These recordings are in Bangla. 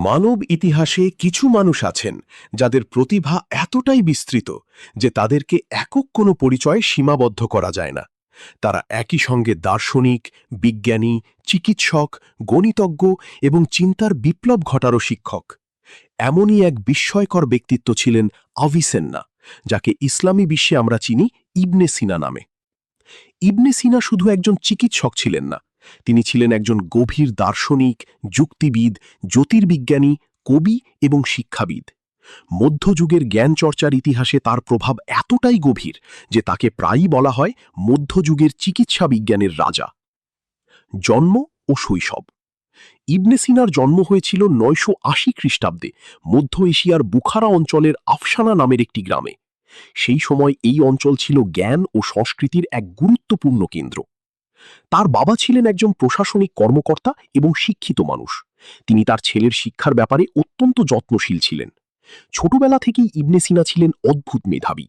মানব ইতিহাসে কিছু মানুষ আছেন যাদের প্রতিভা এতটাই বিস্তৃত যে তাদেরকে একক কোনো পরিচয়ে সীমাবদ্ধ করা যায় না। তারা একই সঙ্গে দার্শনিক, বিজ্ঞানী, চিকিৎসক, গণিতজ্ঞ এবং চিন্তার বিপ্লব ঘটারও শিক্ষক। এমনই এক বিস্ময়কর ব্যক্তিত্ব ছিলেন আভিসেন্না, যাকে ইসলামী বিশ্বে আমরা চিনি ইবনে সিনা নামে। ইবনে সিনা শুধু একজন চিকিৎসক ছিলেন না, তিনি ছিলেন একজন গভীর দার্শনিক, যুক্তিবিদ, জ্যোতির্বিজ্ঞানী, কবি এবং শিক্ষাবিদ। মধ্যযুগের জ্ঞান চর্চার ইতিহাসে তার প্রভাব এতটাই গভীর যে তাকে প্রায়ই বলা হয় মধ্যযুগের চিকিৎসা বিজ্ঞানের রাজা। জন্ম ও শৈশব। ইবনে সিনার জন্ম হয়েছিল ৯৮০ খ্রিস্টাব্দে মধ্য এশিয়ার বুখারা অঞ্চলের আফসানা নামের একটি গ্রামে। সেই সময় এই অঞ্চল ছিল জ্ঞান ও সংস্কৃতির এক গুরুত্বপূর্ণ কেন্দ্র। তার বাবা ছিলেন একজন প্রশাসনিক কর্মকর্তা এবং শিক্ষিত মানুষ। তিনি তার ছেলের শিক্ষার ব্যাপারে অত্যন্ত যত্নশীল ছিলেন। ছোটবেলা থেকেই ইবনে সিনা ছিলেন অদ্ভুত মেধাবী।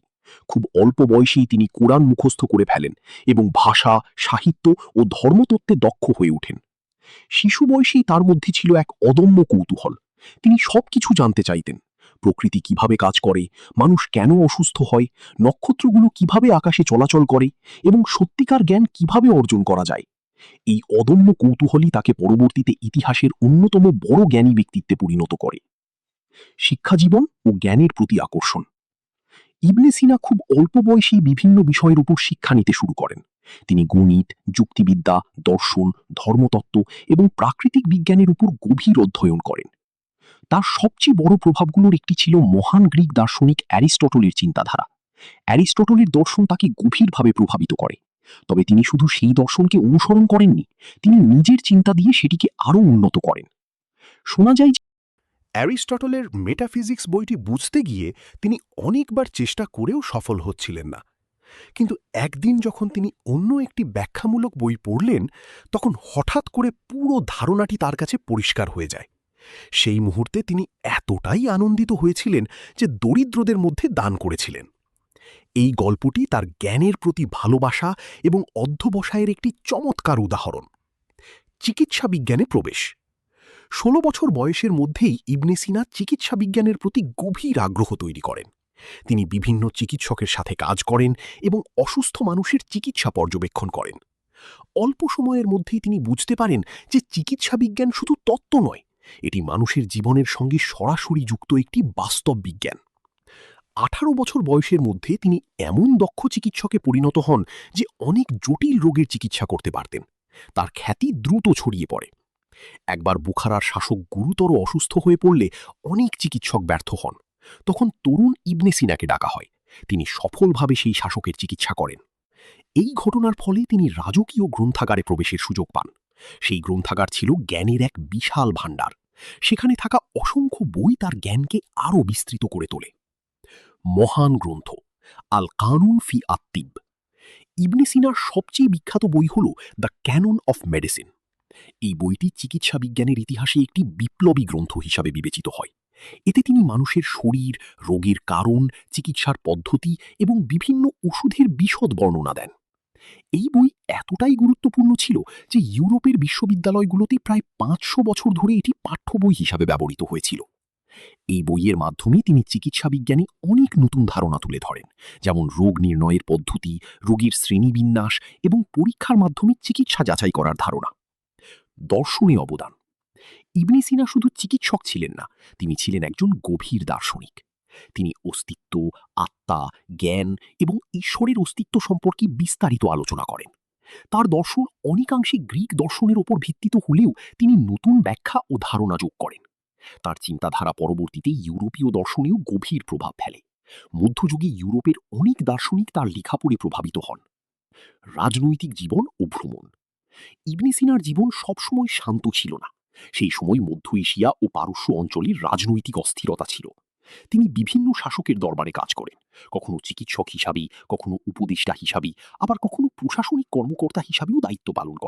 খুব অল্প বয়সেই তিনি কোরআন মুখস্থ করে ফেলেন এবং ভাষা, সাহিত্য ও ধর্মতত্ত্বে দক্ষ হয়ে ওঠেন। শিশু বয়সেই তার মধ্যে ছিল এক অদম্য কৌতূহল। তিনি সবকিছু জানতে চাইতেন। প্রকৃতি কিভাবে কাজ করে, মানুষ কেন অসুস্থ হয়, নক্ষত্রগুলো কিভাবে আকাশে চলাচল করে এবং সত্যিকার জ্ঞান কিভাবে অর্জন করা যায়। এই অদম্য কৌতূহলই তাকে পরবর্তীতে ইতিহাসের অন্যতম বড় জ্ঞানী ব্যক্তিত্বে পরিণত করে। শিক্ষাজীবন ও জ্ঞানের প্রতি আকর্ষণ। ইবনে সিনা খুব অল্প বয়সেই বিভিন্ন বিষয়ের উপর শিক্ষা নিতে শুরু করেন। তিনি গণিত, যুক্তিবিদ্যা, দর্শন, ধর্মতত্ত্ব এবং প্রাকৃতিক বিজ্ঞানের উপর গভীর অধ্যয়ন করেন। তার সবচেয়ে বড় প্রভাবগুলোর একটি ছিল মহান গ্রিক দার্শনিক অ্যারিস্টটলের চিন্তাধারা। অ্যারিস্টটলের দর্শন তাকে গভীরভাবে প্রভাবিত করে। তবে তিনি শুধু সেই দর্শনকে অনুসরণ করেননি, তিনি নিজের চিন্তা দিয়ে সেটিকে আরও উন্নত করেন। শোনা যায় যে অ্যারিস্টটলের মেটাফিজিক্স বইটি বুঝতে গিয়ে তিনি অনেকবার চেষ্টা করেও সফল হচ্ছিলেন না। কিন্তু একদিন যখন তিনি অন্য একটি ব্যাখ্যামূলক বই পড়লেন, তখন হঠাৎ করে পুরো ধারণাটি তার কাছে পরিষ্কার হয়ে যায়। সেই মুহূর্তে তিনি এতটাই আনন্দিত হয়েছিলেন যে দরিদ্রদের মধ্যে দান করেছিলেন। এই গল্পটি তার জ্ঞানের প্রতি ভালোবাসা এবং অধ্যবসায়ের একটি চমৎকার উদাহরণ। চিকিৎসা বিজ্ঞানে প্রবেশ। ১৬ বছর বয়সের মধ্যেই ইবনে সিনা চিকিৎসা বিজ্ঞানের প্রতি গভীর আগ্রহ তৈরি করেন। তিনি বিভিন্ন চিকিৎসকের সাথে কাজ করেন এবং অসুস্থ মানুষের চিকিৎসা পর্যবেক্ষণ করেন। অল্প সময়ের মধ্যেই তিনি বুঝতে পারেন যে চিকিৎসা বিজ্ঞান শুধু তত্ত্ব নয়, এটি মানুষের জীবনের সঙ্গে সরাসরি যুক্ত একটি বাস্তব বিজ্ঞান। ১৮ বছর বয়সের মধ্যে তিনি এমন দক্ষ চিকিৎসকে পরিণত হন যে অনেক জটিল রোগের চিকিৎসা করতে পারতেন। তার খ্যাতি দ্রুত ছড়িয়ে পড়ে। একবার বুখারার শাসক গুরুতর অসুস্থ হয়ে পড়লে অনেক চিকিৎসক ব্যর্থ হন। তখন তরুণ ইবনে সিনাকে ডাকা হয়। তিনি সফলভাবে সেই শাসকের চিকিৎসা করেন। এই ঘটনার ফলে তিনি রাজকীয় গ্রন্থাগারে প্রবেশের সুযোগ পান। সেই গ্রন্থাগার ছিল জ্ঞানের এক বিশাল ভাণ্ডার। সেখানে থাকা অসংখ্য বই তার জ্ঞানকে আরও বিস্তৃত করে তোলে। মহান গ্রন্থ আল কানুন ফি আত্তিব। ইবনে সিনার সবচেয়ে বিখ্যাত বই হল দ্য ক্যানন অফ মেডিসিন। এই বইটি চিকিৎসা বিজ্ঞানের ইতিহাসে একটি বিপ্লবী গ্রন্থ হিসাবে বিবেচিত হয়। এতে তিনি মানুষের শরীর, রোগের কারণ, চিকিৎসার পদ্ধতি এবং বিভিন্ন ওষুধের বিশদ বর্ণনা দেন। এই বই এতটাই গুরুত্বপূর্ণ ছিল যে ইউরোপের বিশ্ববিদ্যালয়গুলোতে প্রায় ৫০০ বছর ধরে এটি পাঠ্য বই হিসাবে ব্যবহৃত হয়েছিল। এই বইয়ের মাধ্যমে তিনি চিকিৎসা বিজ্ঞানে অনেক নতুন ধারণা তুলে ধরেন, যেমন রোগ নির্ণয়ের পদ্ধতি, রোগীর শ্রেণীবিন্যাস এবং পরীক্ষার মাধ্যমে চিকিৎসা যাচাই করার ধারণা। দর্শনে অবদান। ইবনে সিনা শুধু চিকিৎসক ছিলেন না, তিনি ছিলেন একজন গভীর দার্শনিক। তিনি অস্তিত্ব, আত্মা, জ্ঞান এবং ঈশ্বরের অস্তিত্ব সম্পর্কে বিস্তারিত আলোচনা করেন। তার দর্শন অনেকাংশে গ্রিক দর্শনের ওপর ভিত্তিত হলেও তিনি নতুন ব্যাখ্যা ও ধারণা যোগ করেন। তার চিন্তাধারা পরবর্তীতে ইউরোপীয় দর্শনেও গভীর প্রভাব ফেলে। মধ্যযুগে ইউরোপের অনেক দার্শনিক তার লেখা পড়ে প্রভাবিত হন। রাজনৈতিক জীবন ও ভ্রমণ। ইবনে সিনার জীবন সবসময় শান্ত ছিল না। সেই সময় মধ্য এশিয়া ও পারস্য অঞ্চলের রাজনৈতিক অস্থিরতা ছিল। তিনি বিভিন্ন শাসকের দরবারে কাজ করেন, কখনো চিকিৎসক হিসাবে, কখনো উপদেষ্টা হিসাবে, আবার কখনো প্রশাসনিক কর্মকর্তা হিসাবেও দায়িত্ব পালন করেন।